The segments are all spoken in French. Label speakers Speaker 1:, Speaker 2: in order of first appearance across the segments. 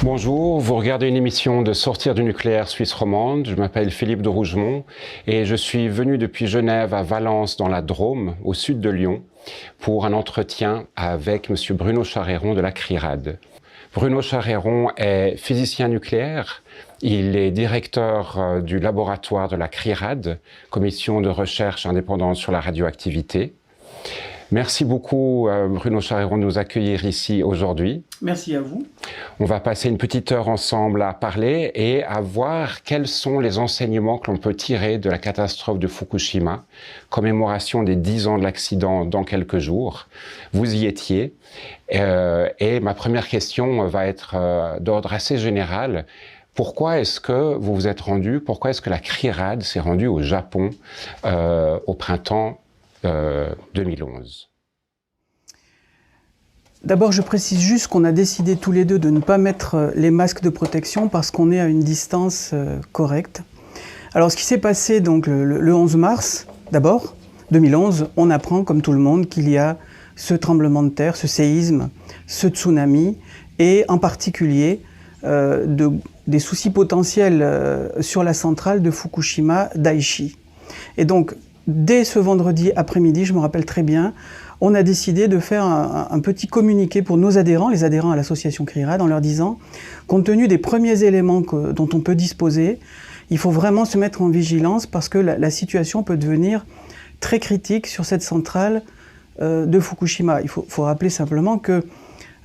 Speaker 1: Bonjour, vous regardez une émission de Sortir du nucléaire Suisse romande. Je m'appelle Philippe de Rougemont et je suis venu depuis Genève à Valence dans la Drôme, au sud de Lyon, pour un entretien avec M. Bruno Charéron de la CRIRAD. Bruno Charéron est physicien nucléaire. Il est directeur du laboratoire de la CRIRAD, commission de recherche indépendante sur la radioactivité. Merci beaucoup Bruno Charéron de nous accueillir ici aujourd'hui.
Speaker 2: Merci à vous.
Speaker 1: On va passer une petite heure ensemble à parler et à voir quels sont les enseignements que l'on peut tirer de la catastrophe de Fukushima, commémoration des 10 ans de l'accident dans quelques jours. Vous y étiez et ma première question va être d'ordre assez général. Pourquoi est-ce que vous vous êtes rendu, pourquoi est-ce que la CRIRAD s'est rendue au Japon au printemps 2011?
Speaker 2: D'abord, je précise juste qu'on a décidé tous les deux de ne pas mettre les masques de protection parce qu'on est à une distance correcte. Alors, ce qui s'est passé donc le 11 mars, d'abord, 2011, on apprend, comme tout le monde, qu'il y a ce tremblement de terre, ce séisme, ce tsunami, et en particulier des soucis potentiels sur la centrale de Fukushima Daiichi. Et donc, dès ce vendredi après-midi, je me rappelle très bien, on a décidé de faire un petit communiqué pour nos adhérents, les adhérents à l'association CRIRAD, en leur disant, compte tenu des premiers éléments dont on peut disposer, il faut vraiment se mettre en vigilance parce que la situation peut devenir très critique sur cette centrale de Fukushima. Il faut rappeler simplement que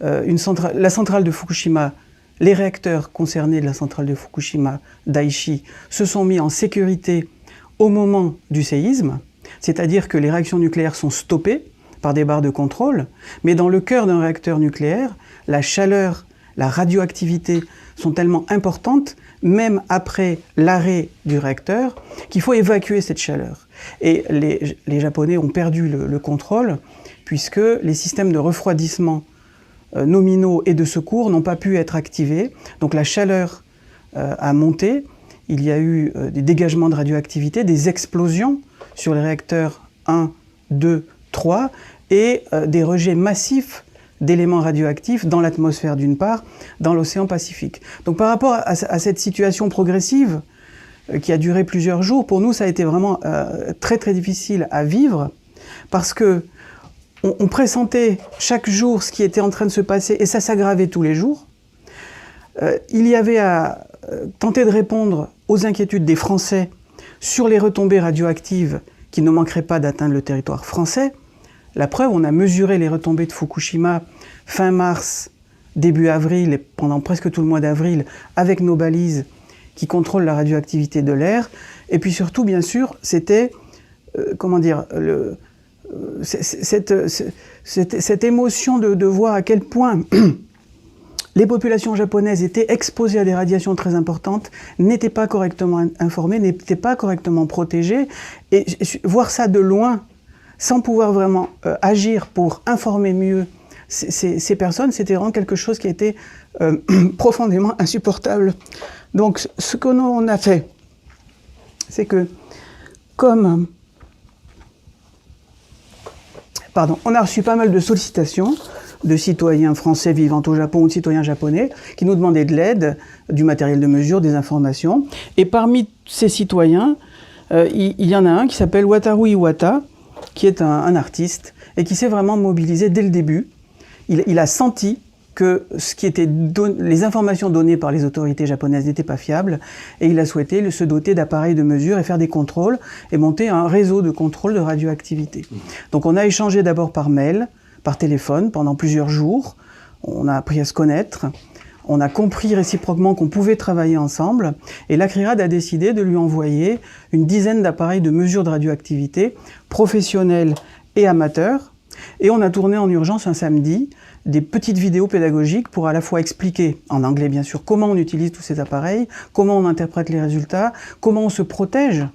Speaker 2: la centrale de Fukushima, les réacteurs concernés de la centrale de Fukushima Daiichi se sont mis en sécurité au moment du séisme, c'est-à-dire que les réactions nucléaires sont stoppées par des barres de contrôle, mais dans le cœur d'un réacteur nucléaire, la chaleur, la radioactivité sont tellement importantes, même après l'arrêt du réacteur, qu'il faut évacuer cette chaleur. Et les Japonais ont perdu le contrôle, puisque les systèmes de refroidissement nominaux et de secours n'ont pas pu être activés, donc la chaleur a monté. Il y a eu des dégagements de radioactivité, des explosions sur les réacteurs 1, 2, 3 et des rejets massifs d'éléments radioactifs dans l'atmosphère d'une part, dans l'océan Pacifique. Donc par rapport à cette situation progressive qui a duré plusieurs jours, pour nous ça a été vraiment très très difficile à vivre parce que on pressentait chaque jour ce qui était en train de se passer et ça s'aggravait tous les jours. Il y avait à tenter de répondre aux inquiétudes des Français sur les retombées radioactives qui ne manqueraient pas d'atteindre le territoire français. La preuve, on a mesuré les retombées de Fukushima fin mars, début avril et pendant presque tout le mois d'avril avec nos balises qui contrôlent la radioactivité de l'air. Et puis surtout, bien sûr, c'était, cette émotion de voir à quel point les populations japonaises étaient exposées à des radiations très importantes, n'étaient pas correctement informées, n'étaient pas correctement protégées. Et voir ça de loin, sans pouvoir vraiment agir pour informer mieux ces personnes, c'était vraiment quelque chose qui a été profondément insupportable. Donc ce que l'on a fait, c'est que comme... on a reçu pas mal de sollicitations de citoyens français vivant au Japon ou de citoyens japonais qui nous demandaient de l'aide, du matériel de mesure, des informations. Et parmi ces citoyens, il y en a un qui s'appelle Wataru Iwata, qui est un artiste et qui s'est vraiment mobilisé dès le début. Il a senti que les informations données par les autorités japonaises n'étaient pas fiables et il a souhaité se doter d'appareils de mesure et faire des contrôles et monter un réseau de contrôle de radioactivité. Donc on a échangé d'abord par mail, par téléphone pendant plusieurs jours. On a appris à se connaître. On a compris réciproquement qu'on pouvait travailler ensemble. Et la CRIRAD a décidé de lui envoyer une dizaine d'appareils de mesure de radioactivité, professionnels et amateurs. Et on a tourné en urgence un samedi des petites vidéos pédagogiques pour à la fois expliquer, en anglais bien sûr, comment on utilise tous ces appareils, comment on interprète les résultats, comment on se protège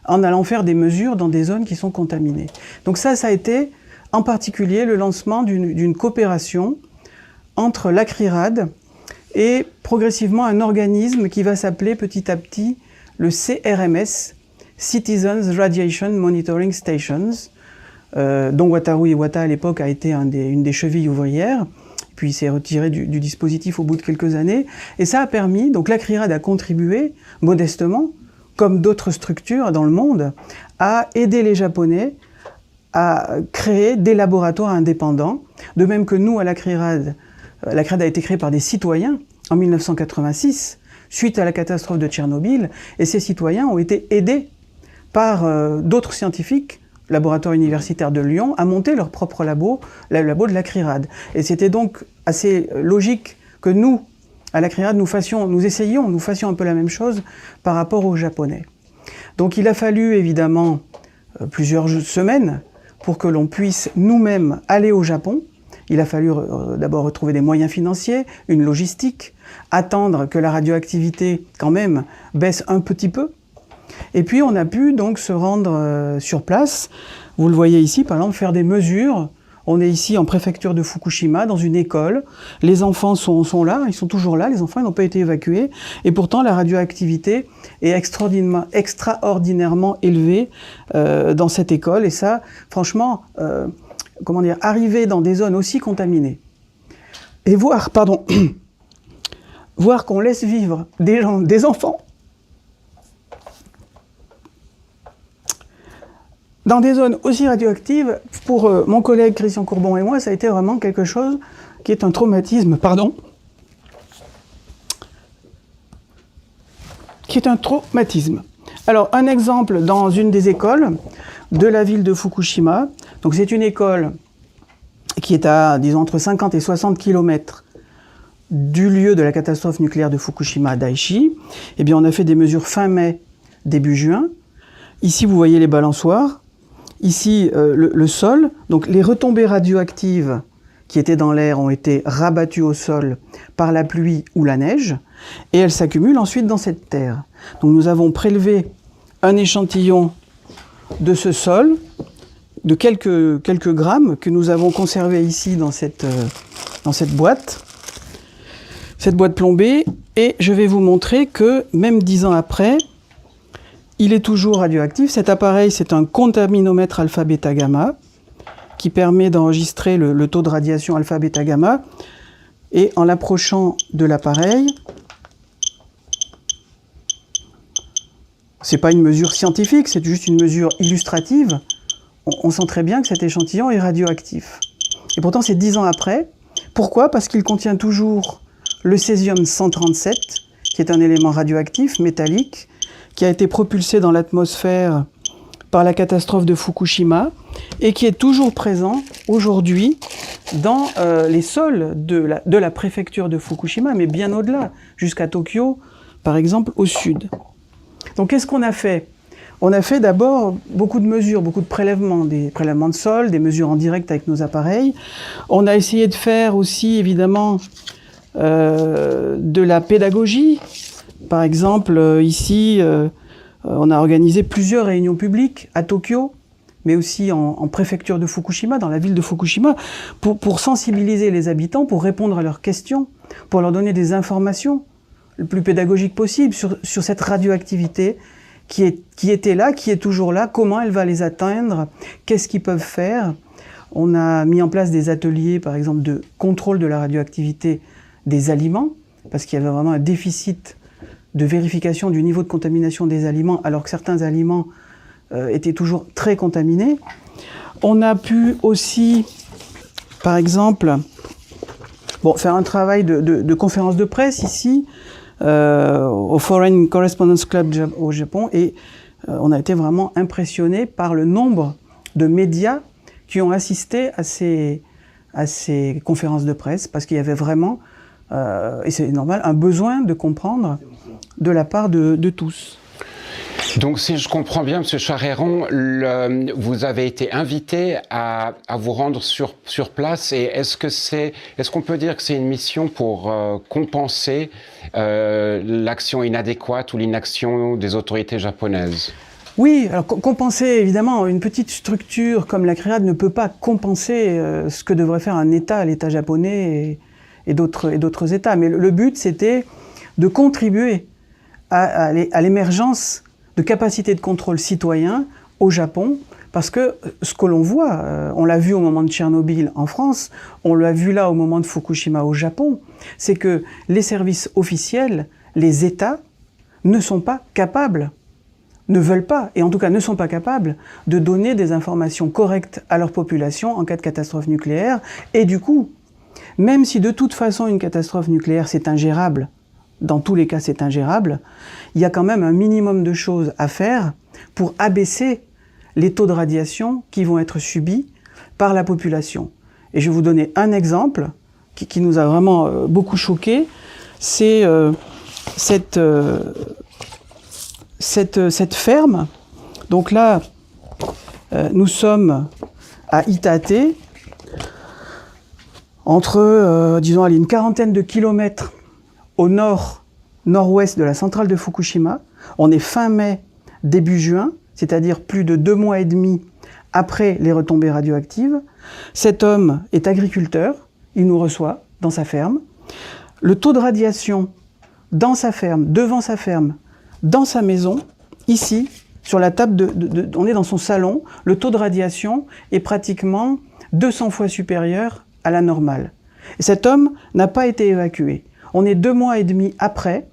Speaker 2: en allant faire des mesures dans des zones qui sont contaminées. Donc ça a été en particulier le lancement d'une coopération entre la CRIRAD et progressivement un organisme qui va s'appeler petit à petit le CRMS, Citizens Radiation Monitoring Stations, dont Wataru Iwata à l'époque a été une des chevilles ouvrières. puis il s'est retiré du dispositif au bout de quelques années. Et ça a permis, donc la CRIRAD a contribué modestement, comme d'autres structures dans le monde, à aider les Japonais à créer des laboratoires indépendants. De même que nous, à la CRIRAD a été créée par des citoyens en 1986, suite à la catastrophe de Tchernobyl, et ces citoyens ont été aidés par d'autres scientifiques, laboratoire universitaire de Lyon, à monter leur propre labo, le labo de la CRIRAD. Et c'était donc assez logique que nous, à la CRIRAD, nous fassions un peu la même chose par rapport aux Japonais. Donc il a fallu évidemment plusieurs semaines pour que l'on puisse nous-mêmes aller au Japon. Il a fallu d'abord retrouver des moyens financiers, une logistique, attendre que la radioactivité quand même baisse un petit peu. Et puis on a pu donc se rendre sur place. Vous le voyez ici, par exemple, faire des mesures. On est ici en préfecture de Fukushima, dans une école. Les enfants sont là, ils sont toujours là, les enfants n'ont pas été évacués. Et pourtant, la radioactivité est extraordinairement élevée dans cette école. Et ça, franchement, arriver dans des zones aussi contaminées et voir qu'on laisse vivre des enfants dans des zones aussi radioactives, pour mon collègue Christian Courbon et moi, ça a été vraiment quelque chose qui est un traumatisme, Alors, un exemple dans une des écoles de la ville de Fukushima. Donc, c'est une école qui est à, disons, entre 50 et 60 km du lieu de la catastrophe nucléaire de Fukushima à Daiichi. Eh bien, on a fait des mesures fin mai, début juin. Ici, vous voyez les balançoires. Ici, le sol. Donc, les retombées radioactives qui étaient dans l'air ont été rabattues au sol par la pluie ou la neige. Et elles s'accumulent ensuite dans cette terre. Donc, nous avons prélevé un échantillon de ce sol, de quelques grammes, que nous avons conservé ici dans cette boîte plombée. Et je vais vous montrer que, même 10 ans après, il est toujours radioactif. Cet appareil, c'est un contaminomètre alpha-bêta-gamma qui permet d'enregistrer le taux de radiation alpha-bêta-gamma. Et en l'approchant de l'appareil, c'est pas une mesure scientifique, c'est juste une mesure illustrative. On sent très bien que cet échantillon est radioactif. Et pourtant, c'est 10 ans après. Pourquoi ? Parce qu'il contient toujours le césium-137, qui est un élément radioactif, métallique, qui a été propulsé dans l'atmosphère par la catastrophe de Fukushima et qui est toujours présent aujourd'hui dans les sols de la préfecture de Fukushima, mais bien au-delà, jusqu'à Tokyo, par exemple, au sud. Donc qu'est-ce qu'on a fait ? On a fait d'abord beaucoup de mesures, beaucoup de prélèvements, des prélèvements de sol, des mesures en direct avec nos appareils. On a essayé de faire aussi, évidemment, de la pédagogie. Par exemple, ici, on a organisé plusieurs réunions publiques à Tokyo, mais aussi en préfecture de Fukushima, dans la ville de Fukushima, pour sensibiliser les habitants, pour répondre à leurs questions, pour leur donner des informations le plus pédagogiques possible sur cette radioactivité qui était là, qui est toujours là, comment elle va les atteindre, qu'est-ce qu'ils peuvent faire. On a mis en place des ateliers, par exemple, de contrôle de la radioactivité des aliments, parce qu'il y avait vraiment un déficit de vérification du niveau de contamination des aliments, alors que certains aliments étaient toujours très contaminés. On a pu aussi, par exemple, faire un travail de conférence de presse ici, au Foreign Correspondence Club au Japon, et on a été vraiment impressionnés par le nombre de médias qui ont assisté à ces conférences de presse, parce qu'il y avait vraiment, et c'est normal, un besoin de comprendre de la part de tous.
Speaker 1: Donc, si je comprends bien, M. Charéron, vous avez été invité à vous rendre sur place. Et est-ce qu'on peut dire que c'est une mission pour compenser l'action inadéquate ou l'inaction des autorités japonaises ?
Speaker 2: Oui, alors compenser, évidemment, une petite structure comme la CRIRAD ne peut pas compenser ce que devrait faire un État, l'État japonais et d'autres États. Mais le but, c'était de contribuer à l'émergence de capacités de contrôle citoyen au Japon Parce que ce que l'on voit, on l'a vu au moment de Tchernobyl en France, on l'a vu là au moment de Fukushima au Japon, c'est que les services officiels, les États, ne sont pas capables, ne veulent pas, et en tout cas ne sont pas capables de donner des informations correctes à leur population en cas de catastrophe nucléaire. Et du coup, même si de toute façon une catastrophe nucléaire c'est ingérable, dans tous les cas c'est ingérable, il y a quand même un minimum de choses à faire pour abaisser les taux de radiation qui vont être subis par la population. Et je vais vous donner un exemple qui nous a vraiment beaucoup choqués, c'est cette ferme. Donc là, nous sommes à Iitate, entre, disons, une quarantaine de kilomètres au nord-ouest de la centrale de Fukushima. On est fin mai, début juin, c'est-à-dire plus de 2 mois et demi après les retombées radioactives. Cet homme est agriculteur, il nous reçoit dans sa ferme. Le taux de radiation dans sa ferme, devant sa ferme, dans sa maison, ici, sur la table on est dans son salon, le taux de radiation est pratiquement 200 fois supérieur à la normale. Et cet homme n'a pas été évacué. On est 2 mois et demi après.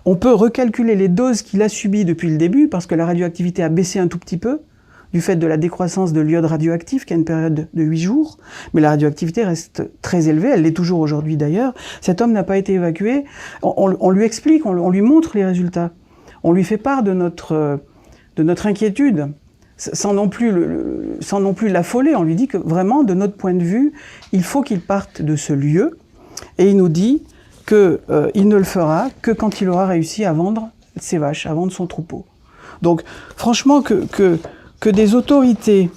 Speaker 2: On peut recalculer les doses qu'il a subies depuis le début, parce que la radioactivité a baissé un tout petit peu, du fait de la décroissance de l'iode radioactif, qui a une période de 8 jours. Mais la radioactivité reste très élevée, elle l'est toujours aujourd'hui d'ailleurs. Cet homme n'a pas été évacué. On lui explique, on lui montre les résultats. On lui fait part de notre inquiétude, sans non plus l'affoler. On lui dit que vraiment, de notre point de vue, il faut qu'il parte de ce lieu. Et il nous dit qu'il ne le fera que quand il aura réussi à vendre ses vaches, à vendre son troupeau. Donc, franchement, que des autorités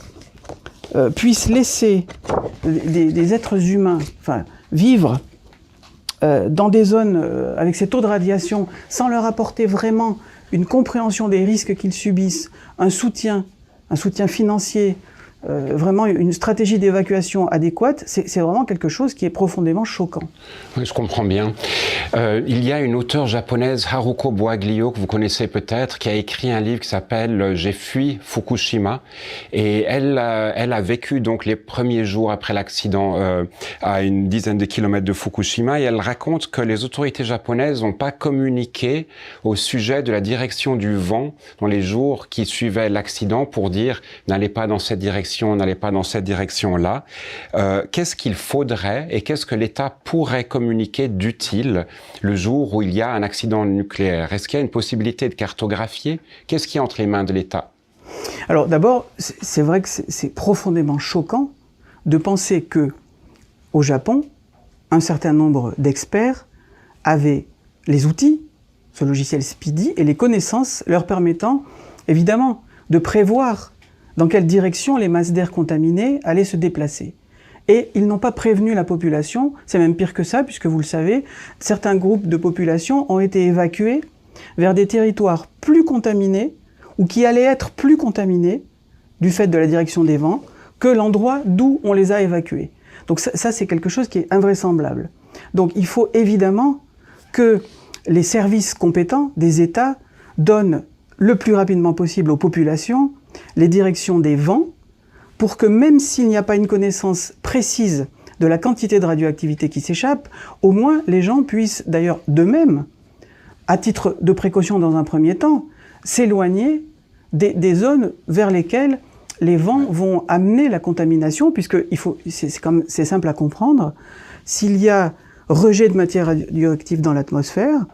Speaker 2: puissent laisser des êtres humains vivre dans des zones avec ces taux de radiation sans leur apporter vraiment une compréhension des risques qu'ils subissent, un soutien financier, vraiment une stratégie d'évacuation adéquate, c'est vraiment quelque chose qui est profondément choquant.
Speaker 1: Oui, je comprends bien. Il y a une auteure japonaise, Haruko Boaglio, que vous connaissez peut-être, qui a écrit un livre qui s'appelle « J'ai fui Fukushima ». Et elle a vécu donc les premiers jours après l'accident à une dizaine de kilomètres de Fukushima. Et elle raconte que les autorités japonaises n'ont pas communiqué au sujet de la direction du vent dans les jours qui suivaient l'accident pour dire « n'allez pas dans cette direction ». On n'allait pas dans cette direction-là. Qu'est-ce qu'il faudrait et qu'est-ce que l'État pourrait communiquer d'utile le jour où il y a un accident nucléaire? Est-ce qu'il y a une possibilité de cartographier? Qu'est-ce qui est entre les mains de l'État?
Speaker 2: Alors d'abord, c'est vrai que c'est profondément choquant de penser que au Japon, un certain nombre d'experts avaient les outils, ce logiciel Speedy, et les connaissances leur permettant, évidemment, de prévoir dans quelle direction les masses d'air contaminées allaient se déplacer. Et ils n'ont pas prévenu la population, c'est même pire que ça, puisque vous le savez, certains groupes de population ont été évacués vers des territoires plus contaminés, ou qui allaient être plus contaminés, du fait de la direction des vents, que l'endroit d'où on les a évacués. Donc ça c'est quelque chose qui est invraisemblable. Donc il faut évidemment que les services compétents des États donnent le plus rapidement possible aux populations les directions des vents, pour que même s'il n'y a pas une connaissance précise de la quantité de radioactivité qui s'échappe, au moins les gens puissent d'ailleurs d'eux-mêmes, à titre de précaution dans un premier temps, s'éloigner des zones vers lesquelles les vents vont amener la contamination, puisque c'est simple à comprendre, s'il y a rejet de matière radioactive dans l'atmosphère,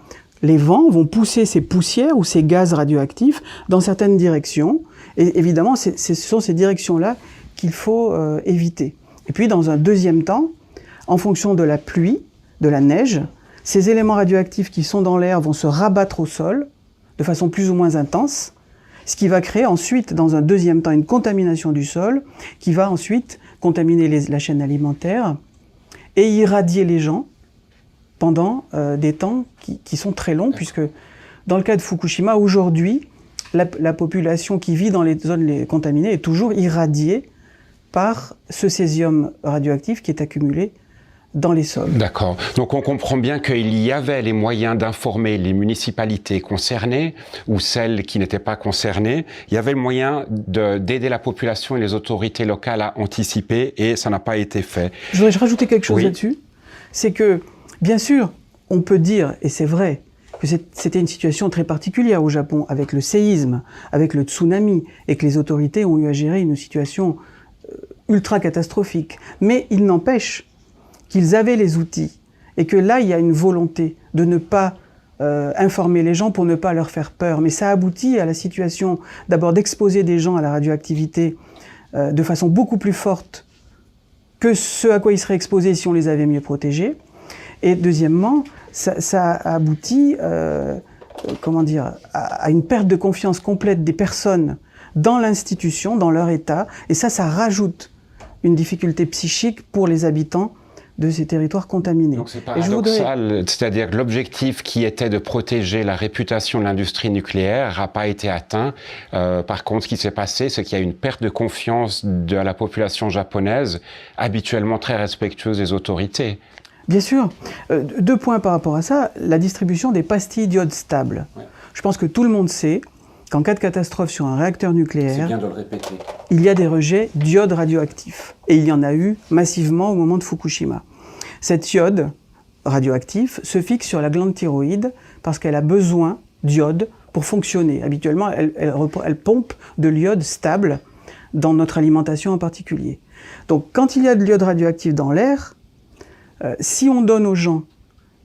Speaker 2: les vents vont pousser ces poussières ou ces gaz radioactifs dans certaines directions. Et évidemment, ce sont ces directions-là qu'il faut éviter. Et puis, dans un deuxième temps, en fonction de la pluie, de la neige, ces éléments radioactifs qui sont dans l'air vont se rabattre au sol de façon plus ou moins intense, ce qui va créer ensuite, dans un deuxième temps, une contamination du sol, qui va ensuite contaminer la chaîne alimentaire et irradier les gens pendant des temps qui sont très longs, puisque dans le cas de Fukushima, aujourd'hui, la population qui vit dans les zones contaminées est toujours irradiée par ce césium radioactif qui est accumulé dans les sols.
Speaker 1: D'accord. Donc on comprend bien qu'il y avait les moyens d'informer les municipalités concernées ou celles qui n'étaient pas concernées. Il y avait le moyen d'aider la population et les autorités locales à anticiper et ça n'a pas été fait.
Speaker 2: Je voudrais rajouter quelque chose là-dessus. C'est que, bien sûr, on peut dire, et c'est vrai, que c'était une situation très particulière au Japon, avec le séisme, avec le tsunami, et que les autorités ont eu à gérer une situation ultra catastrophique. Mais il n'empêche qu'ils avaient les outils, et que là, il y a une volonté de ne pas informer les gens pour ne pas leur faire peur. Mais ça aboutit à la situation, d'abord, d'exposer des gens à la radioactivité de façon beaucoup plus forte que ce à quoi ils seraient exposés si on les avait mieux protégés. Et deuxièmement, ça aboutit à une perte de confiance complète des personnes dans l'institution, dans leur état, et ça rajoute une difficulté psychique pour les habitants de ces territoires contaminés.
Speaker 1: Donc c'est paradoxal, c'est-à-dire que l'objectif qui était de protéger la réputation de l'industrie nucléaire n'a pas été atteint. Par contre, ce qui s'est passé, c'est qu'il y a une perte de confiance de la population japonaise, habituellement très respectueuse des autorités.
Speaker 2: Bien sûr. 2 points par rapport à ça. La distribution des pastilles d'iode stables. Ouais. Je pense que tout le monde sait qu'en cas de catastrophe sur un réacteur nucléaire,
Speaker 1: c'est bien de le répéter,
Speaker 2: il y a des rejets d'iode radioactif. Et il y en a eu massivement au moment de Fukushima. Cette iode radioactive se fixe sur la glande thyroïde parce qu'elle a besoin d'iode pour fonctionner. Habituellement, elle pompe de l'iode stable dans notre alimentation en particulier. Donc quand il y a de l'iode radioactif dans l'air, si on donne aux gens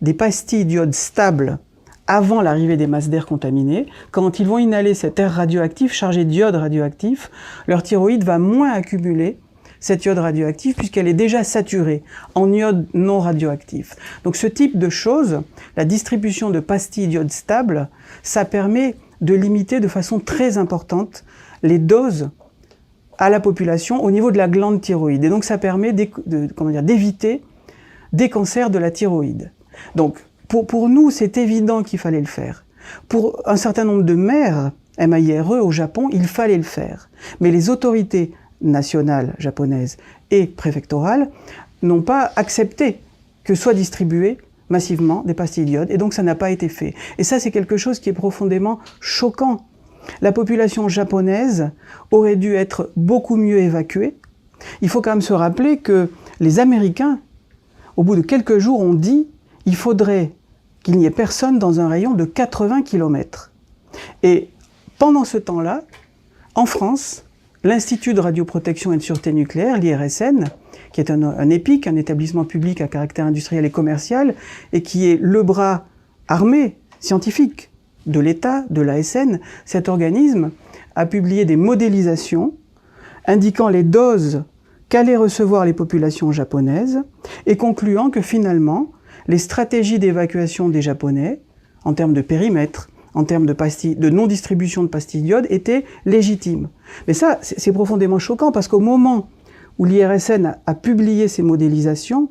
Speaker 2: des pastilles d'iode stable avant l'arrivée des masses d'air contaminées, quand ils vont inhaler cet air radioactif chargé d'iode radioactif, leur thyroïde va moins accumuler cette iode radioactive puisqu'elle est déjà saturée en iode non radioactif. Donc ce type de choses, la distribution de pastilles d'iode stable, ça permet de limiter de façon très importante les doses à la population au niveau de la glande thyroïde. Et donc ça permet d'éviter des cancers de la thyroïde. Donc, pour nous, c'est évident qu'il fallait le faire. Pour un certain nombre de maires, MAIRE au Japon, il fallait le faire. Mais les autorités nationales japonaises et préfectorales n'ont pas accepté que soient distribuées massivement des pastilles d'iode, et donc ça n'a pas été fait. Et ça, c'est quelque chose qui est profondément choquant. La population japonaise aurait dû être beaucoup mieux évacuée. Il faut quand même se rappeler que les Américains, au bout de quelques jours, on dit qu'il faudrait qu'il n'y ait personne dans un rayon de 80 km. Et pendant ce temps-là, en France, l'Institut de radioprotection et de sûreté nucléaire, l'IRSN, qui est un EPIC, un établissement public à caractère industriel et commercial, et qui est le bras armé, scientifique, de l'État, de l'ASN, cet organisme a publié des modélisations indiquant les doses qu'allaient recevoir les populations japonaises et concluant que finalement, les stratégies d'évacuation des Japonais, en termes de périmètre, en termes de non-distribution de pastilles d'iode, étaient légitimes. Mais ça, c'est profondément choquant parce qu'au moment où l'IRSN a publié ces modélisations,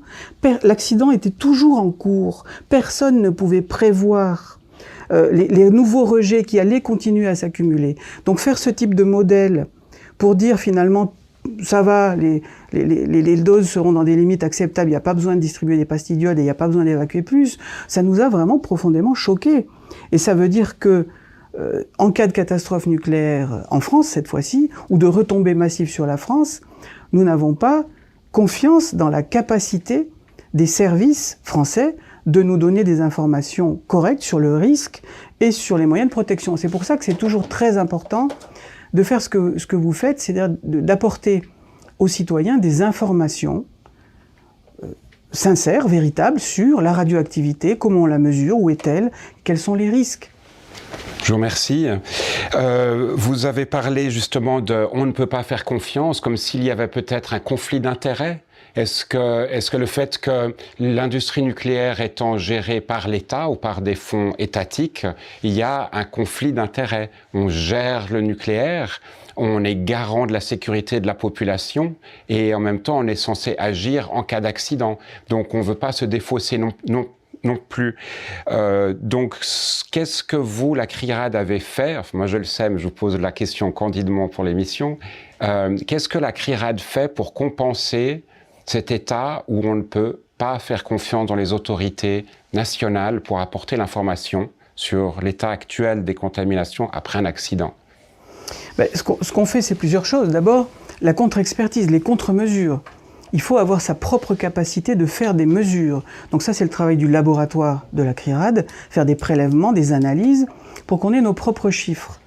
Speaker 2: l'accident était toujours en cours. Personne ne pouvait prévoir les nouveaux rejets qui allaient continuer à s'accumuler. Donc faire ce type de modèle pour dire finalement ça va, les doses seront dans des limites acceptables, il n'y a pas besoin de distribuer des pastilles d'iode et il n'y a pas besoin d'évacuer plus, ça nous a vraiment profondément choqués. Et ça veut dire que, en cas de catastrophe nucléaire en France cette fois-ci, ou de retombées massives sur la France, nous n'avons pas confiance dans la capacité des services français de nous donner des informations correctes sur le risque et sur les moyens de protection. C'est pour ça que c'est toujours très important de faire ce que vous faites, c'est-à-dire d'apporter aux citoyens des informations sincères, véritables, sur la radioactivité, comment on la mesure, où est-elle, quels sont les risques.
Speaker 1: Je vous remercie. Vous avez parlé justement de « on ne peut pas faire confiance », comme s'il y avait peut-être un conflit d'intérêts. Est-ce que le fait que l'industrie nucléaire étant gérée par l'État ou par des fonds étatiques, il y a un conflit d'intérêts? On gère le nucléaire, on est garant de la sécurité de la population et en même temps on est censé agir en cas d'accident. Donc on ne veut pas se défausser non plus. Donc, qu'est-ce que vous, la CRIRAD, avez fait? Enfin, moi, je le sais, mais je vous pose la question candidement pour l'émission. Qu'est-ce que la CRIRAD fait pour compenser cet état où on ne peut pas faire confiance dans les autorités nationales pour apporter l'information sur l'état actuel des contaminations après un accident?
Speaker 2: Ce qu'on fait, c'est plusieurs choses. D'abord, la contre-expertise, les contre-mesures. Il faut avoir sa propre capacité de faire des mesures. Donc ça, c'est le travail du laboratoire de la CRIRAD, faire des prélèvements, des analyses, pour qu'on ait nos propres chiffres.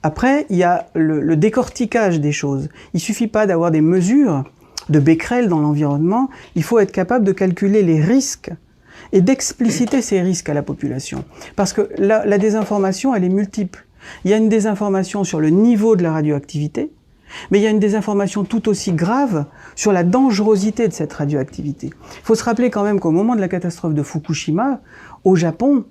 Speaker 2: Après, il y a le décortiquage des choses. Il ne suffit pas d'avoir des mesures de Becquerel dans l'environnement, il faut être capable de calculer les risques et d'expliciter ces risques à la population. Parce que la désinformation, elle est multiple. Il y a une désinformation sur le niveau de la radioactivité, mais il y a une désinformation tout aussi grave sur la dangerosité de cette radioactivité. Il faut se rappeler quand même qu'au moment de la catastrophe de Fukushima, au Japon,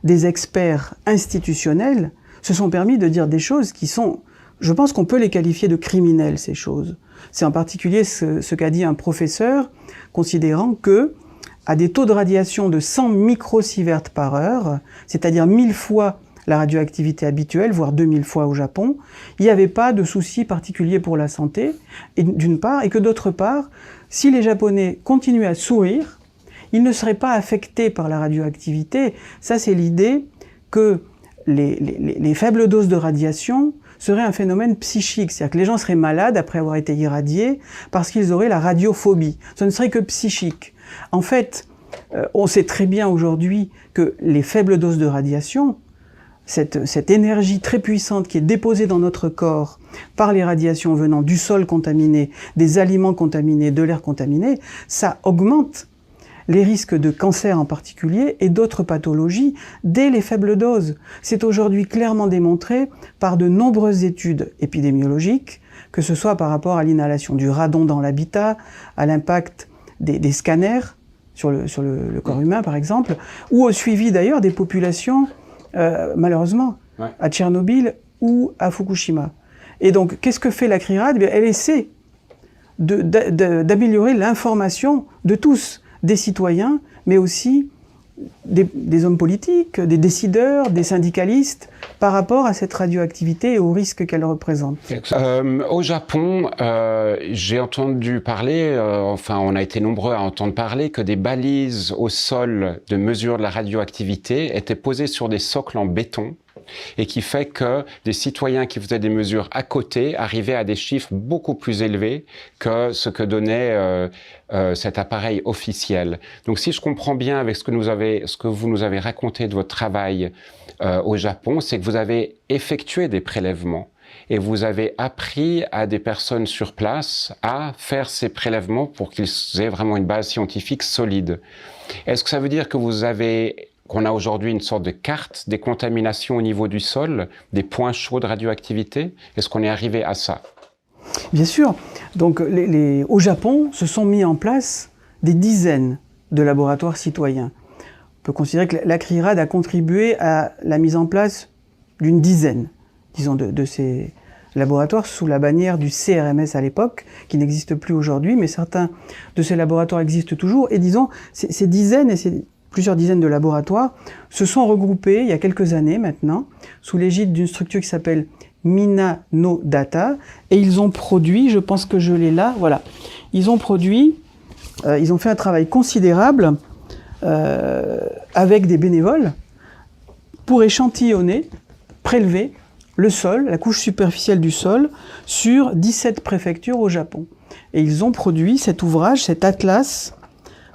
Speaker 2: des experts institutionnels se sont permis de dire des choses qui sont... Je pense qu'on peut les qualifier de criminelles, ces choses. C'est en particulier ce qu'a dit un professeur, considérant que, à des taux de radiation de 100 microsieverts par heure, c'est-à-dire 1000 fois la radioactivité habituelle, voire 2000 fois au Japon, il n'y avait pas de souci particulier pour la santé, d'une part, et que d'autre part, si les Japonais continuaient à sourire, ils ne seraient pas affectés par la radioactivité. Ça, c'est l'idée que les faibles doses de radiation serait un phénomène psychique, c'est-à-dire que les gens seraient malades après avoir été irradiés parce qu'ils auraient la radiophobie. Ce ne serait que psychique. En fait, on sait très bien aujourd'hui que les faibles doses de radiation, cette énergie très puissante qui est déposée dans notre corps par les radiations venant du sol contaminé, des aliments contaminés, de l'air contaminé, ça augmente les risques de cancer en particulier et d'autres pathologies dès les faibles doses. C'est aujourd'hui clairement démontré par de nombreuses études épidémiologiques, que ce soit par rapport à l'inhalation du radon dans l'habitat, à l'impact des scanners sur le corps humain par exemple, ou au suivi d'ailleurs des populations, malheureusement, à Tchernobyl ou à Fukushima. Et donc, qu'est-ce que fait la CRIRAD ? Elle essaie d'améliorer l'information de tous, des citoyens, mais aussi des hommes politiques, des décideurs, des syndicalistes, par rapport à cette radioactivité et aux risques qu'elle représente.
Speaker 1: Au Japon, j'ai entendu parler, enfin on a été nombreux à entendre parler, que des balises au sol de mesure de la radioactivité étaient posées sur des socles en béton, et qui fait que des citoyens qui faisaient des mesures à côté arrivaient à des chiffres beaucoup plus élevés que ce que donnait cet appareil officiel. Donc si je comprends bien avec ce que vous nous avez raconté de votre travail au Japon, c'est que vous avez effectué des prélèvements et vous avez appris à des personnes sur place à faire ces prélèvements pour qu'ils aient vraiment une base scientifique solide. Est-ce que ça veut dire que qu'on a aujourd'hui une sorte de carte des contaminations au niveau du sol, des points chauds de radioactivité? Est-ce qu'on est arrivé à ça?
Speaker 2: Bien sûr. Donc, au Japon, se sont mis en place des dizaines de laboratoires citoyens. On peut considérer que la CRIRAD a contribué à la mise en place d'une dizaine, disons, de ces laboratoires sous la bannière du CRMS à l'époque, qui n'existe plus aujourd'hui, mais certains de ces laboratoires existent toujours. Et disons, ces dizaines et plusieurs dizaines de laboratoires se sont regroupés il y a quelques années maintenant, sous l'égide d'une structure qui s'appelle Minanodata, et ils ont produit, je pense que je l'ai là, voilà, ils ont fait un travail considérable avec des bénévoles pour échantillonner, prélever le sol, la couche superficielle du sol, sur 17 préfectures au Japon. Et ils ont produit cet ouvrage, cet atlas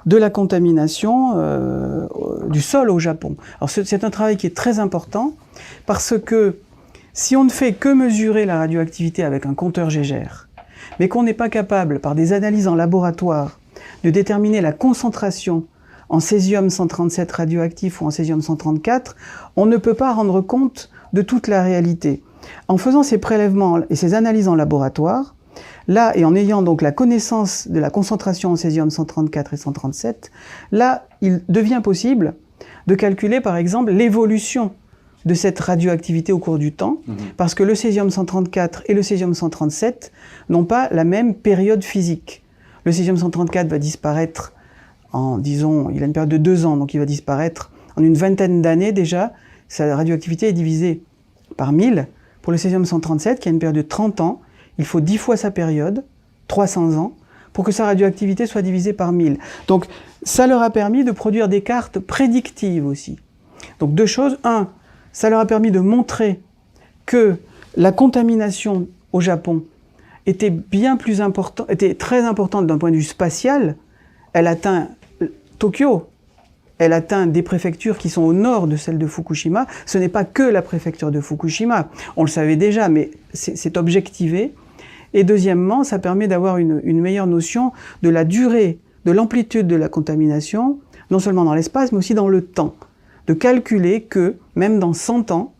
Speaker 2: de la contamination du sol au Japon. Alors c'est un travail qui est très important parce que si on ne fait que mesurer la radioactivité avec un compteur Geiger, mais qu'on n'est pas capable, par des analyses en laboratoire, de déterminer la concentration en césium-137 radioactif ou en césium-134, on ne peut pas rendre compte de toute la réalité. En faisant ces prélèvements et ces analyses en laboratoire, là, et en ayant donc la connaissance de la concentration en césium-134 et 137, là, il devient possible de calculer, par exemple, l'évolution de cette radioactivité au cours du temps, parce que le césium-134 et le césium-137 n'ont pas la même période physique. Le césium-134 va disparaître disons, il a une période de 2 ans, donc il va disparaître en une vingtaine d'années déjà. Sa radioactivité est divisée par 1000. Pour le césium-137, qui a une période de 30 ans, il faut 10 fois sa période, 300 ans, pour que sa radioactivité soit divisée par 1000. Donc ça leur a permis de produire des cartes prédictives aussi. Donc deux choses. Un, ça leur a permis de montrer que la contamination au Japon était bien plus importante, était très importante d'un point de vue spatial. Elle atteint Tokyo, elle atteint des préfectures qui sont au nord de celle de Fukushima. Ce n'est pas que la préfecture de Fukushima, on le savait déjà, mais c'est objectivé. Et deuxièmement, ça permet d'avoir une meilleure notion de la durée, de l'amplitude de la contamination, non seulement dans l'espace, mais aussi dans le temps. De calculer que, même dans 100 ans,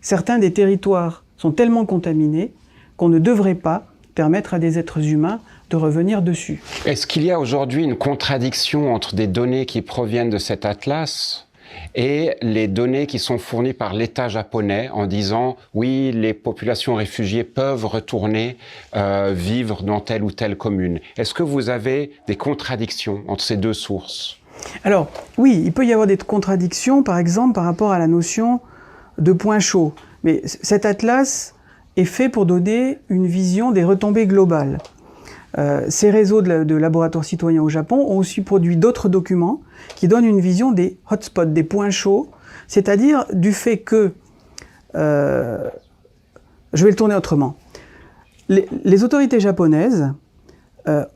Speaker 2: certains des territoires sont tellement contaminés qu'on ne devrait pas permettre à des êtres humains de revenir dessus.
Speaker 1: Est-ce qu'il y a aujourd'hui une contradiction entre des données qui proviennent de cet atlas et les données qui sont fournies par l'État japonais en disant « oui, les populations réfugiées peuvent retourner vivre dans telle ou telle commune ». Est-ce que vous avez des contradictions entre ces deux sources?
Speaker 2: Alors, oui, il peut y avoir des contradictions, par exemple, par rapport à la notion de point chaud. Mais cet atlas est fait pour donner une vision des retombées globales. Ces réseaux de laboratoires citoyens au Japon ont aussi produit d'autres documents qui donnent une vision des hotspots, des points chauds, c'est-à-dire du fait que... je vais le tourner autrement. Les autorités japonaises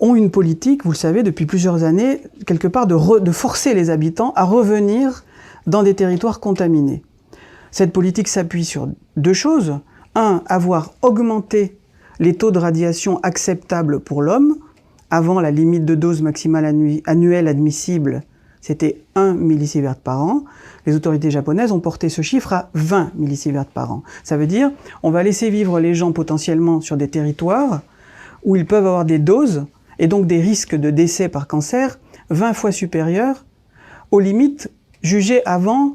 Speaker 2: ont une politique, vous le savez, depuis plusieurs années, quelque part de forcer les habitants à revenir dans des territoires contaminés. Cette politique s'appuie sur deux choses. Un, avoir augmenté les taux de radiation acceptables pour l'homme. Avant, la limite de dose maximale annuelle admissible, c'était 1 millisievert par an. Les autorités japonaises ont porté ce chiffre à 20 millisieverts par an. Ça veut dire on va laisser vivre les gens potentiellement sur des territoires où ils peuvent avoir des doses et donc des risques de décès par cancer 20 fois supérieurs aux limites jugées avant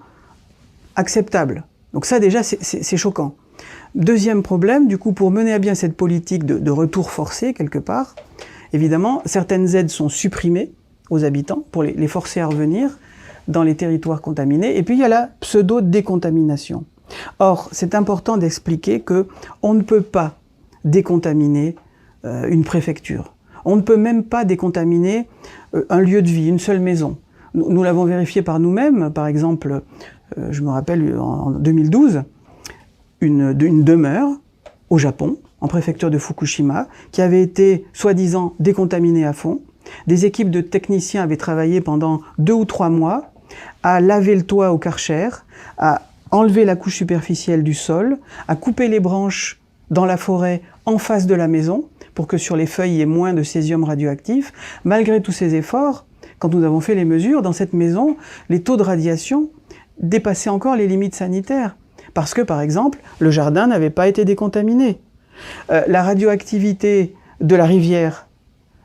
Speaker 2: acceptables. Donc ça déjà c'est choquant. Deuxième problème, du coup, pour mener à bien cette politique de retour forcé, quelque part, évidemment, certaines aides sont supprimées aux habitants pour les forcer à revenir dans les territoires contaminés. Et puis, il y a la pseudo-décontamination. Or, c'est important d'expliquer qu'on ne peut pas décontaminer une préfecture. On ne peut même pas décontaminer un lieu de vie, une seule maison. Nous l'avons vérifié par nous-mêmes. Par exemple, je me rappelle, en 2012, une demeure au Japon, en préfecture de Fukushima, qui avait été soi-disant décontaminée à fond. Des équipes de techniciens avaient travaillé pendant 2 ou 3 mois à laver le toit au Karcher, à enlever la couche superficielle du sol, à couper les branches dans la forêt en face de la maison, pour que sur les feuilles il y ait moins de césium radioactif. Malgré tous ces efforts, quand nous avons fait les mesures, dans cette maison, les taux de radiation dépassaient encore les limites sanitaires. Parce que, par exemple, le jardin n'avait pas été décontaminé. La radioactivité de la rivière,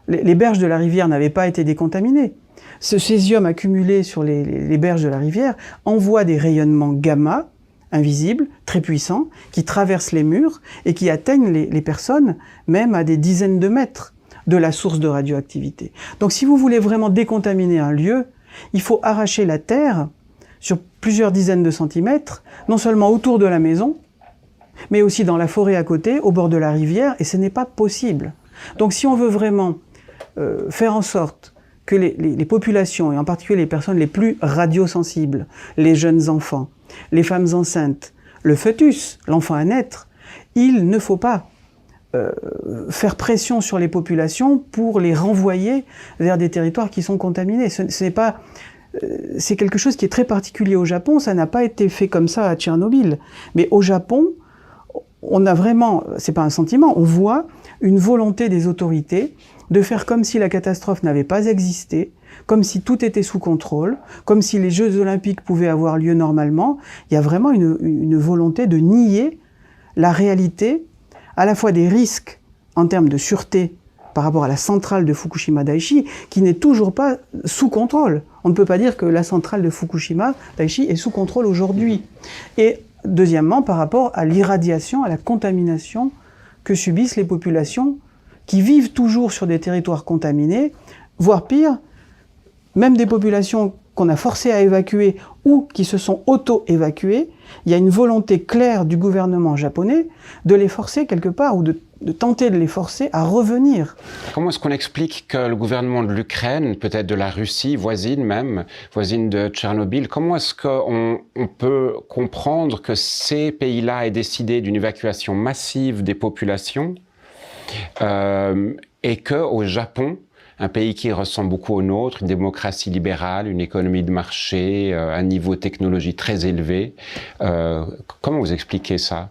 Speaker 2: les berges de la rivière n'avaient pas été décontaminées. Ce césium accumulé sur les berges de la rivière envoie des rayonnements gamma, invisibles, très puissants, qui traversent les murs et qui atteignent les personnes, même à des dizaines de mètres de la source de radioactivité. Donc si vous voulez vraiment décontaminer un lieu, il faut arracher la terre sur plusieurs dizaines de centimètres, non seulement autour de la maison, mais aussi dans la forêt à côté, au bord de la rivière, et ce n'est pas possible. Donc si on veut vraiment faire en sorte que les populations, et en particulier les personnes les plus radiosensibles, les jeunes enfants, les femmes enceintes, le fœtus, l'enfant à naître, il ne faut pas faire pression sur les populations pour les renvoyer vers des territoires qui sont contaminés. Ce n'est pas... C'est quelque chose qui est très particulier au Japon, ça n'a pas été fait comme ça à Tchernobyl. Mais au Japon, on a vraiment, c'est pas un sentiment, on voit une volonté des autorités de faire comme si la catastrophe n'avait pas existé, comme si tout était sous contrôle, comme si les Jeux Olympiques pouvaient avoir lieu normalement. Il y a vraiment une volonté de nier la réalité, à la fois des risques en termes de sûreté par rapport à la centrale de Fukushima Daiichi, qui n'est toujours pas sous contrôle. On ne peut pas dire que la centrale de Fukushima Daiichi est sous contrôle aujourd'hui. Et deuxièmement, par rapport à l'irradiation, à la contamination que subissent les populations qui vivent toujours sur des territoires contaminés, voire pire, même des populations qu'on a forcées à évacuer ou qui se sont auto-évacuées. Il y a une volonté claire du gouvernement japonais de les forcer quelque part, ou de de tenter de les forcer à revenir.
Speaker 1: Comment est-ce qu'on explique que le gouvernement de l'Ukraine, peut-être de la Russie, voisine même, voisine de Tchernobyl, comment est-ce qu'on peut comprendre que ces pays-là aient décidé d'une évacuation massive des populations et qu'au Japon, un pays qui ressemble beaucoup au nôtre, une démocratie libérale, une économie de marché, un niveau de technologie très élevé, comment vous expliquez ça ?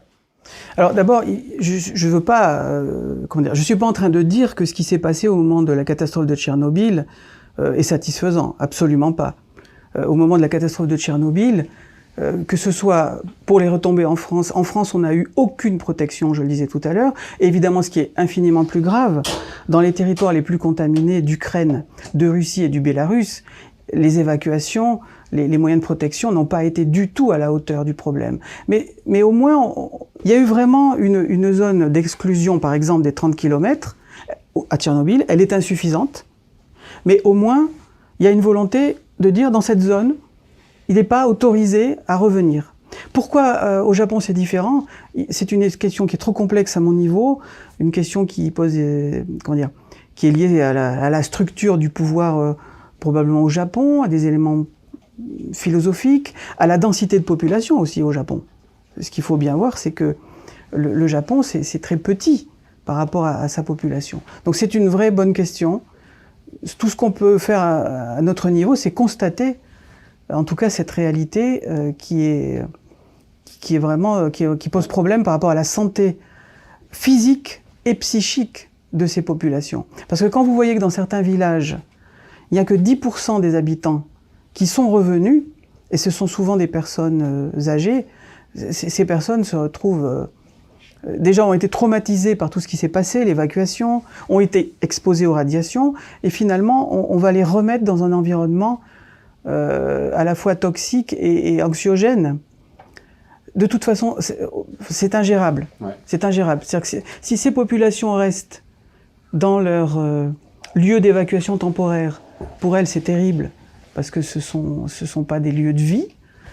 Speaker 2: Alors d'abord, je veux pas, je suis pas en train de dire que ce qui s'est passé au moment de la catastrophe de Tchernobyl est satisfaisant, absolument pas. Au moment de la catastrophe de Tchernobyl, que ce soit pour les retombées en France on n'a eu aucune protection, je le disais tout à l'heure. Et évidemment, ce qui est infiniment plus grave, dans les territoires les plus contaminés d'Ukraine, de Russie et du Bélarus, les évacuations, les moyens de protection n'ont pas été du tout à la hauteur du problème. Mais au moins, il y a eu vraiment une zone d'exclusion, par exemple des 30 km à Tchernobyl. Elle est insuffisante, mais au moins, il y a une volonté de dire dans cette zone, il n'est pas autorisé à revenir. Pourquoi au Japon c'est différent? C'est une question qui est trop complexe à mon niveau, une question qui pose, qui est liée à la structure du pouvoir probablement au Japon, à des éléments philosophiques, à la densité de population aussi au Japon. Ce qu'il faut bien voir, c'est que le Japon, c'est très petit par rapport à sa population. Donc c'est une vraie bonne question. Tout ce qu'on peut faire à notre niveau, c'est constater, en tout cas, cette réalité qui pose problème par rapport à la santé physique et psychique de ces populations. Parce que quand vous voyez que dans certains villages, il n'y a que 10% des habitants qui sont revenus, et ce sont souvent des personnes âgées, ces personnes se retrouvent, déjà ont été traumatisées par tout ce qui s'est passé, l'évacuation, ont été exposées aux radiations, et finalement on va les remettre dans un environnement à la fois toxique et anxiogène. De toute façon, c'est ingérable. Ouais. C'est ingérable. C'est-à-dire que si ces populations restent dans leur lieu d'évacuation temporaire, pour elles c'est terrible, parce que ce sont pas des lieux de vie.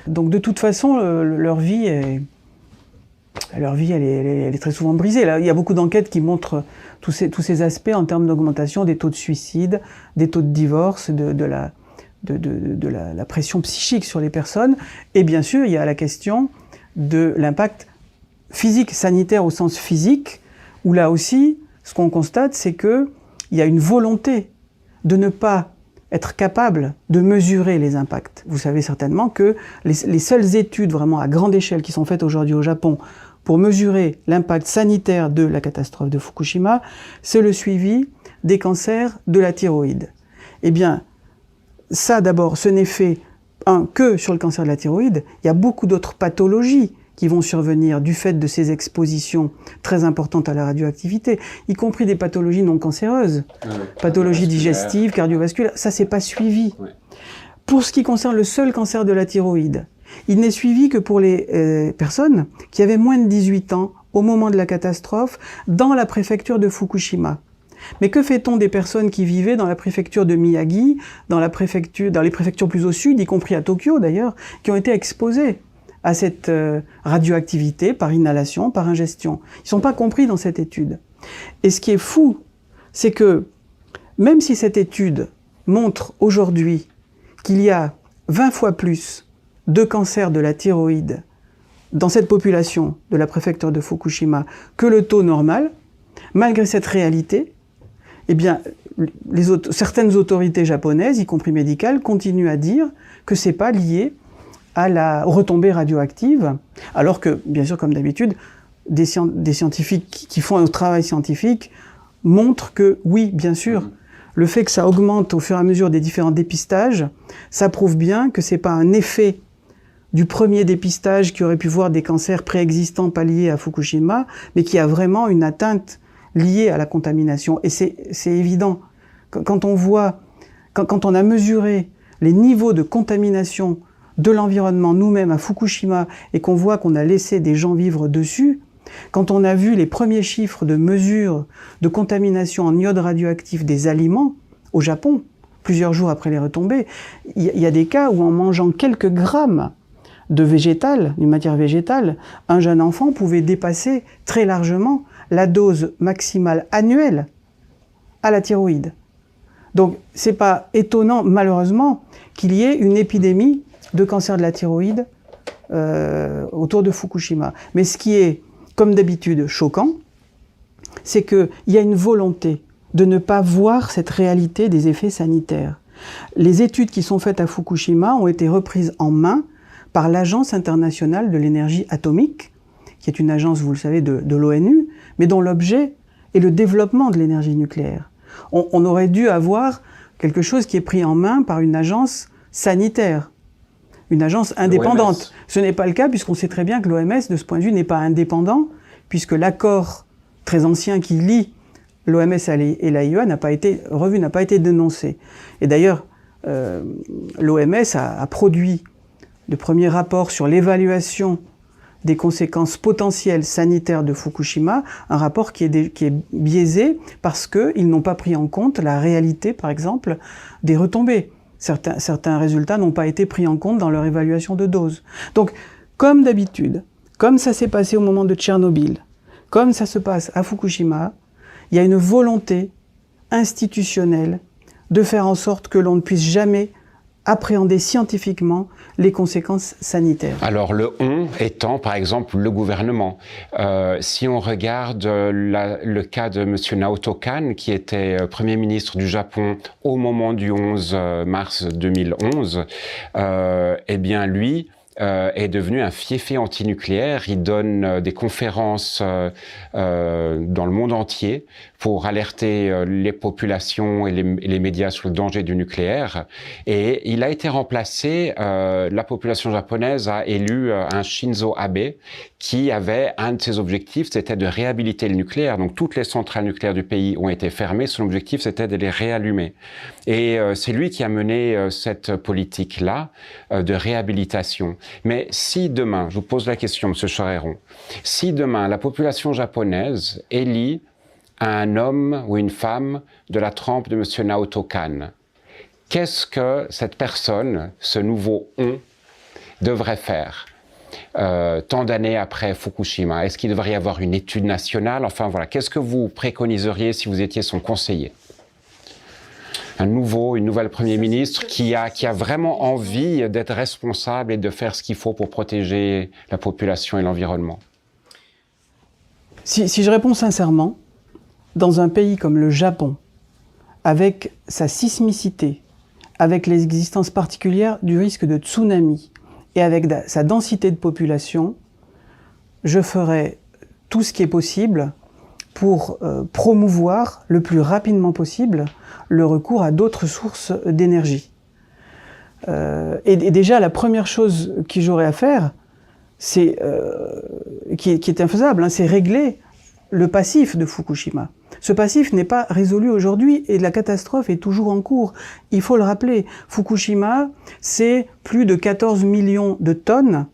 Speaker 2: Donc de toute façon, leur vie elle est très souvent brisée. Là, il y a beaucoup d'enquêtes qui montrent tous ces aspects en termes d'augmentation des taux de suicide, des taux de divorce, de la pression psychique sur les personnes. Et bien sûr, il y a la question de l'impact physique, sanitaire au sens physique, où là aussi, ce qu'on constate, c'est qu'il y a une volonté de ne pas être capable de mesurer les impacts. Vous savez certainement que les seules études vraiment à grande échelle qui sont faites aujourd'hui au Japon pour mesurer l'impact sanitaire de la catastrophe de Fukushima, c'est le suivi des cancers de la thyroïde. Eh bien, ça d'abord, ce n'est fait que sur le cancer de la thyroïde. Il y a beaucoup d'autres pathologies qui vont survenir du fait de ces expositions très importantes à la radioactivité, y compris des pathologies non cancéreuses, pathologies digestives, cardiovasculaires, ça c'est pas suivi. Ouais. Pour ce qui concerne le seul cancer de la thyroïde, il n'est suivi que pour les personnes qui avaient moins de 18 ans au moment de la catastrophe dans la préfecture de Fukushima. Mais que fait-on des personnes qui vivaient dans la préfecture de Miyagi, dans les préfectures plus au sud, y compris à Tokyo d'ailleurs, qui ont été exposées à cette radioactivité par inhalation, par ingestion. Ils ne sont pas compris dans cette étude. Et ce qui est fou, c'est que même si cette étude montre aujourd'hui qu'il y a 20 fois plus de cancers de la thyroïde dans cette population de la préfecture de Fukushima que le taux normal, malgré cette réalité, eh bien, certaines autorités japonaises, y compris médicales, continuent à dire que c'est pas lié à la retombée radioactive, alors que, bien sûr, comme d'habitude, des scientifiques qui font un travail scientifique montrent que, oui, bien sûr, le fait que ça augmente au fur et à mesure des différents dépistages, ça prouve bien que c'est pas un effet du premier dépistage qui aurait pu voir des cancers préexistants pas liés à Fukushima, mais qui a vraiment une atteinte liée à la contamination. Et c'est évident. Quand on a mesuré les niveaux de contamination de l'environnement nous-mêmes à Fukushima et qu'on voit qu'on a laissé des gens vivre dessus, quand on a vu les premiers chiffres de mesure de contamination en iode radioactif des aliments au Japon, plusieurs jours après les retombées, il y a des cas où en mangeant quelques grammes de végétal, d'une matière végétale, un jeune enfant pouvait dépasser très largement la dose maximale annuelle à la thyroïde. Donc, c'est pas étonnant, malheureusement, qu'il y ait une épidémie de cancer de la thyroïde autour de Fukushima. Mais ce qui est, comme d'habitude, choquant, c'est qu'il y a une volonté de ne pas voir cette réalité des effets sanitaires. Les études qui sont faites à Fukushima ont été reprises en main par l'Agence internationale de l'énergie atomique, qui est une agence, vous le savez, de l'ONU, mais dont l'objet est le développement de l'énergie nucléaire. On aurait dû avoir quelque chose qui est pris en main par une agence sanitaire, une agence indépendante. Ce n'est pas le cas, puisqu'on sait très bien que l'OMS, de ce point de vue, n'est pas indépendant, puisque l'accord très ancien qui lie l'OMS et l'AIEA n'a pas été revu, n'a pas été dénoncé. Et d'ailleurs, l'OMS a produit le premier rapport sur l'évaluation des conséquences potentielles sanitaires de Fukushima, un rapport qui est biaisé parce qu'ils n'ont pas pris en compte la réalité, par exemple, des retombées. Certains résultats n'ont pas été pris en compte dans leur évaluation de dose. Donc, comme d'habitude, comme ça s'est passé au moment de Tchernobyl, comme ça se passe à Fukushima, il y a une volonté institutionnelle de faire en sorte que l'on ne puisse jamais appréhender scientifiquement les conséquences sanitaires.
Speaker 1: Alors le « on » étant par exemple le gouvernement. Si on regarde le cas de M. Naoto Kan, qui était Premier ministre du Japon au moment du 11 mars 2011, eh bien lui est devenu un fiefé antinucléaire. Il donne des conférences dans le monde entier pour alerter les populations et les médias sur le danger du nucléaire. Et il a été remplacé, la population japonaise a élu un Shinzo Abe qui avait un de ses objectifs, c'était de réhabiliter le nucléaire. Donc toutes les centrales nucléaires du pays ont été fermées. Son objectif, c'était de les réallumer. Et c'est lui qui a mené cette politique-là de réhabilitation. Mais si demain, je vous pose la question, M. Charéron, si demain la population japonaise élit un homme ou une femme de la trempe de M. Naoto Kan, qu'est-ce que cette personne, ce nouveau « on », devrait faire tant d'années après Fukushima? Est-ce qu'il devrait y avoir une étude nationale? Enfin voilà, qu'est-ce que vous préconiseriez si vous étiez son conseiller? Une nouvelle Premier ministre qui a vraiment envie d'être responsable et de faire ce qu'il faut pour protéger la population et l'environnement.
Speaker 2: Si je réponds sincèrement, dans un pays comme le Japon, avec sa sismicité, avec l'existence particulière du risque de tsunami et avec sa densité de population, je ferai tout ce qui est possible pour promouvoir le plus rapidement possible le recours à d'autres sources d'énergie. Et déjà, la première chose que j'aurais à faire, c'est, qui est infaisable, hein, c'est régler le passif de Fukushima. Ce passif n'est pas résolu aujourd'hui et la catastrophe est toujours en cours. Il faut le rappeler, Fukushima, c'est plus de 14 millions de tonnes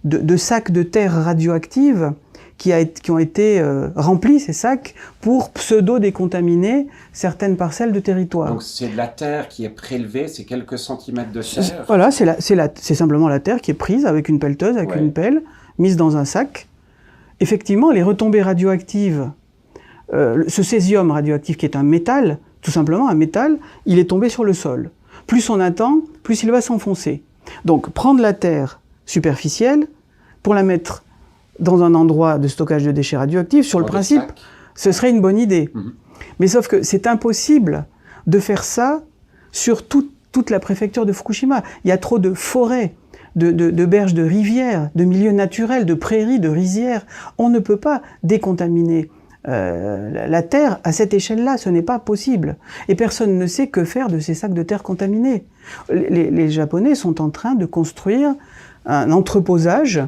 Speaker 2: de sacs de terre radioactives qui ont été remplis, ces sacs, pour pseudo-décontaminer certaines parcelles de territoire.
Speaker 1: Donc c'est de la terre qui est prélevée, c'est quelques centimètres de terre?
Speaker 2: Voilà, c'est simplement la terre qui est prise avec une pelleteuse, avec une pelle, mise dans un sac. Effectivement, les retombées radioactives, ce césium radioactif qui est un métal, tout simplement un métal, il est tombé sur le sol. Plus on attend, plus il va s'enfoncer. Donc prendre la terre superficielle pour la mettre dans un endroit de stockage de déchets radioactifs, sur le principe, ce serait une bonne idée. Mais sauf que c'est impossible de faire ça sur toute la préfecture de Fukushima. Il y a trop de forêts, de berges de rivières, de milieux naturels, de prairies, de rizières. On ne peut pas décontaminer la terre à cette échelle-là, ce n'est pas possible. Et personne ne sait que faire de ces sacs de terre contaminés. Les Japonais sont en train de construire un entreposage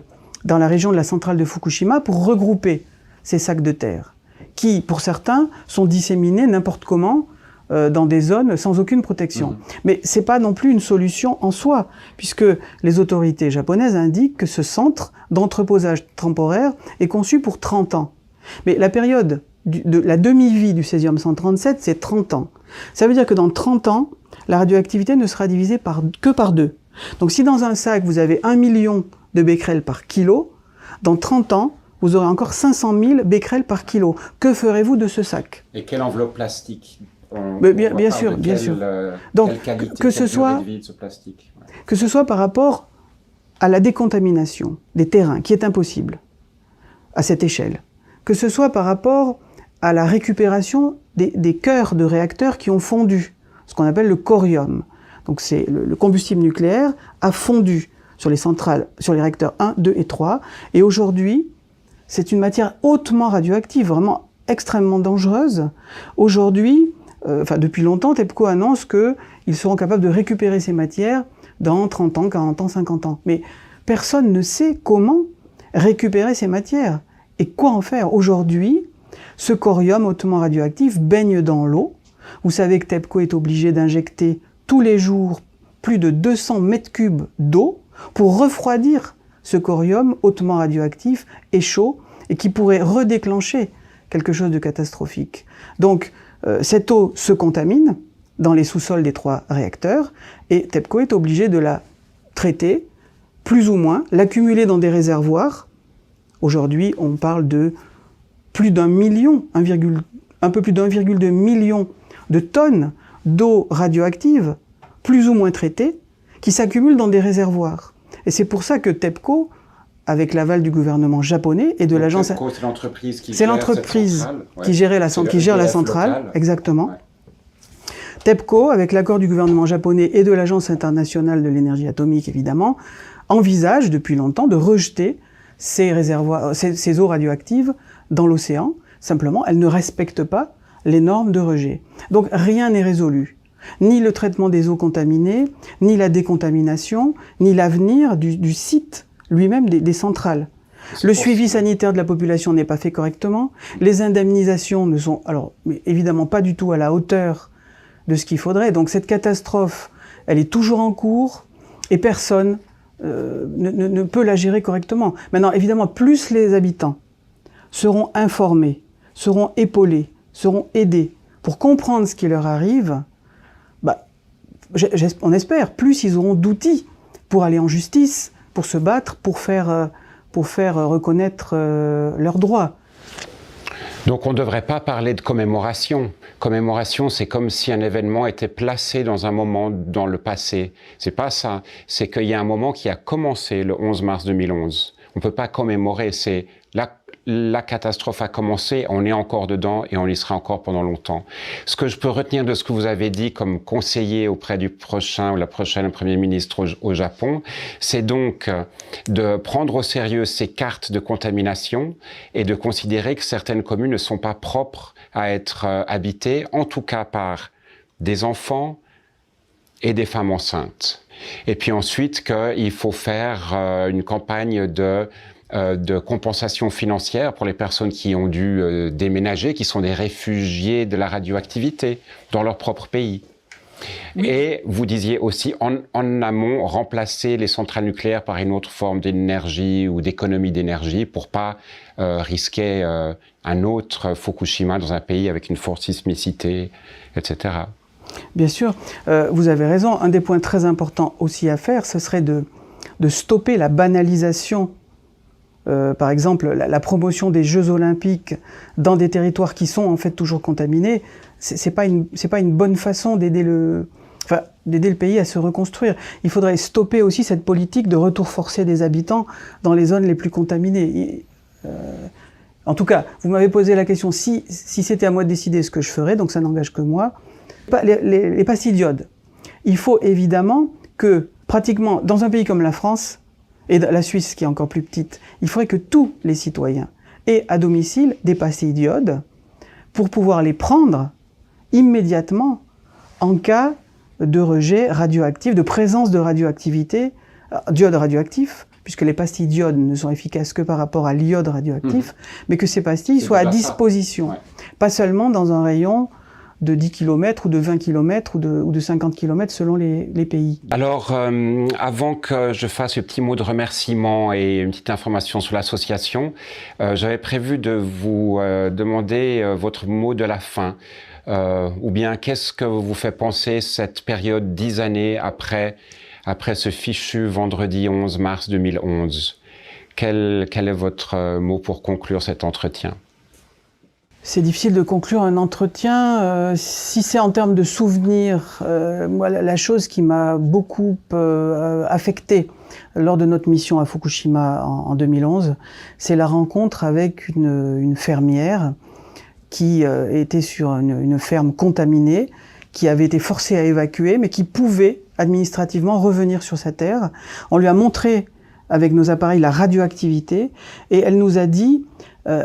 Speaker 2: dans la région de la centrale de Fukushima pour regrouper ces sacs de terre, qui, pour certains, sont disséminés n'importe comment dans des zones sans aucune protection. Mais c'est pas non plus une solution en soi, puisque les autorités japonaises indiquent que ce centre d'entreposage temporaire est conçu pour 30 ans. Mais la période de la demi-vie du césium-137, c'est 30 ans. Ça veut dire que dans 30 ans, la radioactivité ne sera divisée que par 2. Donc si dans un sac, vous avez 1 million de becquerels par kilo, dans 30 ans, vous aurez encore 500 000 becquerels par kilo. Que ferez-vous de ce sac?
Speaker 1: Et quelle enveloppe plastique?
Speaker 2: Bien sûr, bien sûr. Donc,
Speaker 1: quelle qualité,
Speaker 2: que ce soit,
Speaker 1: de vie de ce plastique? Ouais.
Speaker 2: Que ce soit par rapport à la décontamination des terrains, qui est impossible à cette échelle, que ce soit par rapport à la récupération des cœurs de réacteurs qui ont fondu, ce qu'on appelle le corium. Donc c'est le combustible nucléaire a fondu sur les centrales, sur les réacteurs 1, 2 et 3, et aujourd'hui, c'est une matière hautement radioactive, vraiment extrêmement dangereuse. Aujourd'hui, depuis longtemps, TEPCO annonce qu'ils seront capables de récupérer ces matières dans 30 ans, 40 ans, 50 ans. Mais personne ne sait comment récupérer ces matières et quoi en faire. Aujourd'hui, ce corium hautement radioactif baigne dans l'eau. Vous savez que TEPCO est obligé d'injecter tous les jours plus de 200 mètres cubes d'eau pour refroidir ce corium hautement radioactif et chaud et qui pourrait redéclencher quelque chose de catastrophique. Donc, cette eau se contamine dans les sous-sols des 3 réacteurs et TEPCO est obligé de la traiter, plus ou moins, l'accumuler dans des réservoirs. Aujourd'hui, on parle de plus d'1 million, un peu plus d'1,2 million de tonnes d'eau radioactive, plus ou moins traitée, qui s'accumulent dans des réservoirs. Et c'est pour ça que TEPCO, avec l'aval du gouvernement japonais et de l'agence...
Speaker 1: TEPCO, c'est l'entreprise qui
Speaker 2: gère qui gère la centrale, local. Exactement. Ouais. TEPCO, avec l'accord du gouvernement japonais et de l'Agence internationale de l'énergie atomique, évidemment, envisage depuis longtemps de rejeter ces eaux radioactives dans l'océan. Simplement, elles ne respectent pas les normes de rejet. Donc rien n'est résolu. Ni le traitement des eaux contaminées, ni la décontamination, ni l'avenir du site lui-même des centrales. Le suivi sanitaire de la population n'est pas fait correctement. Les indemnisations ne sont mais évidemment pas du tout à la hauteur de ce qu'il faudrait. Donc cette catastrophe, elle est toujours en cours et personne ne peut la gérer correctement. Maintenant, évidemment, plus les habitants seront informés, seront épaulés, seront aidés pour comprendre ce qui leur arrive, on espère, plus ils auront d'outils pour aller en justice, pour se battre, pour faire reconnaître leurs droits.
Speaker 1: Donc on ne devrait pas parler de commémoration. Commémoration, c'est comme si un événement était placé dans un moment dans le passé. C'est pas ça. C'est qu'il y a un moment qui a commencé le 11 mars 2011. On ne peut pas commémorer. C'est la catastrophe a commencé, on est encore dedans et on y sera encore pendant longtemps. Ce que je peux retenir de ce que vous avez dit comme conseiller auprès du prochain ou la prochaine Premier ministre au Japon, c'est donc de prendre au sérieux ces cartes de contamination et de considérer que certaines communes ne sont pas propres à être habitées, en tout cas par des enfants et des femmes enceintes. Et puis ensuite qu'il faut faire une campagne de compensation financière pour les personnes qui ont dû déménager, qui sont des réfugiés de la radioactivité dans leur propre pays. Oui. Et vous disiez aussi, en amont, remplacer les centrales nucléaires par une autre forme d'énergie ou d'économie d'énergie pour pas risquer un autre Fukushima dans un pays avec une forte sismicité, etc.
Speaker 2: Bien sûr, vous avez raison. Un des points très importants aussi à faire, ce serait de stopper la banalisation. Par exemple, la promotion des Jeux Olympiques dans des territoires qui sont en fait toujours contaminés, c'est pas une bonne façon d'aider le pays à se reconstruire. Il faudrait stopper aussi cette politique de retour forcé des habitants dans les zones les plus contaminées. En tout cas, vous m'avez posé la question, si c'était à moi de décider ce que je ferais, donc ça n'engage que moi, les pastilles d'iode. Il faut évidemment que, pratiquement, dans un pays comme la France, et la Suisse qui est encore plus petite, il faudrait que tous les citoyens aient à domicile des pastilles d'iode pour pouvoir les prendre immédiatement en cas de rejet radioactif, de présence de radioactivité, d'iode radioactif, puisque les pastilles d'iode ne sont efficaces que par rapport à l'iode radioactif, mais que ces pastilles soient à disposition, pas seulement dans un rayon de 10 km ou de 20 km ou de 50 km selon les pays.
Speaker 1: Alors, avant que je fasse le petit mot de remerciement et une petite information sur l'association, j'avais prévu de vous demander votre mot de la fin. Ou bien, qu'est-ce que vous fait penser cette période 10 années après ce fichu vendredi 11 mars 2011 ? Quel est votre mot pour conclure cet entretien?
Speaker 2: C'est difficile de conclure un entretien. Si c'est en termes de souvenirs, moi, la chose qui m'a beaucoup affectée lors de notre mission à Fukushima en 2011, c'est la rencontre avec une fermière qui était sur une ferme contaminée, qui avait été forcée à évacuer, mais qui pouvait administrativement revenir sur sa terre. On lui a montré avec nos appareils la radioactivité et elle nous a dit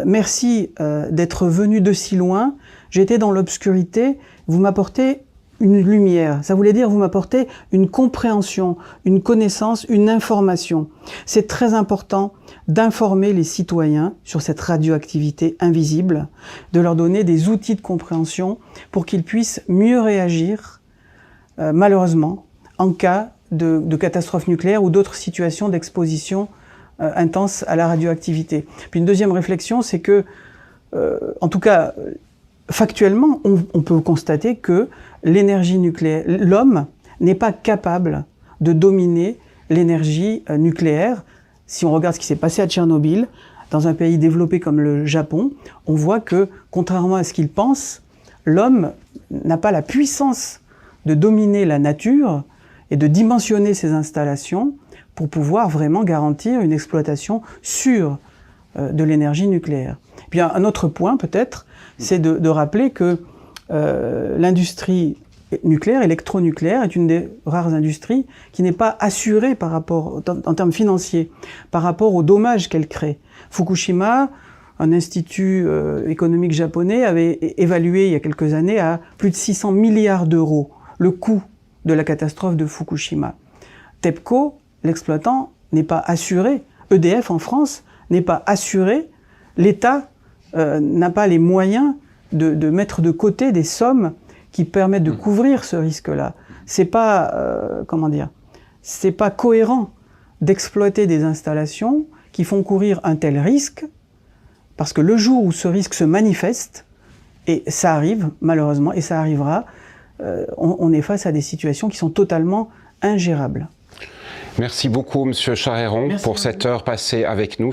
Speaker 2: merci d'être venu de si loin, j'étais dans l'obscurité, vous m'apportez une lumière. Ça voulait dire vous m'apportez une compréhension, une connaissance, une information. C'est très important d'informer les citoyens sur cette radioactivité invisible, de leur donner des outils de compréhension pour qu'ils puissent mieux réagir, malheureusement, en cas de catastrophe nucléaire ou d'autres situations d'exposition intense à la radioactivité. Puis une deuxième réflexion, c'est que, en tout cas, factuellement, on peut constater que l'énergie nucléaire, l'homme n'est pas capable de dominer l'énergie nucléaire. Si on regarde ce qui s'est passé à Tchernobyl, dans un pays développé comme le Japon, on voit que, contrairement à ce qu'il pense, l'homme n'a pas la puissance de dominer la nature et de dimensionner ses installations pour pouvoir vraiment garantir une exploitation sûre de l'énergie nucléaire. Puis un autre point peut-être, c'est de rappeler que l'industrie nucléaire, électronucléaire, est une des rares industries qui n'est pas assurée par rapport, en termes financiers, par rapport aux dommages qu'elle crée. Fukushima, un institut économique japonais, avait évalué il y a quelques années à plus de 600 milliards d'euros le coût de la catastrophe de Fukushima. TEPCO, l'exploitant, n'est pas assuré. EDF en France n'est pas assuré. L'État n'a pas les moyens de mettre de côté des sommes qui permettent de couvrir ce risque-là. C'est pas, c'est pas cohérent d'exploiter des installations qui font courir un tel risque, parce que le jour où ce risque se manifeste, et ça arrive malheureusement, et ça arrivera, on est face à des situations qui sont totalement ingérables.
Speaker 1: Merci beaucoup, Monsieur Charéron, pour cette heure passée avec nous.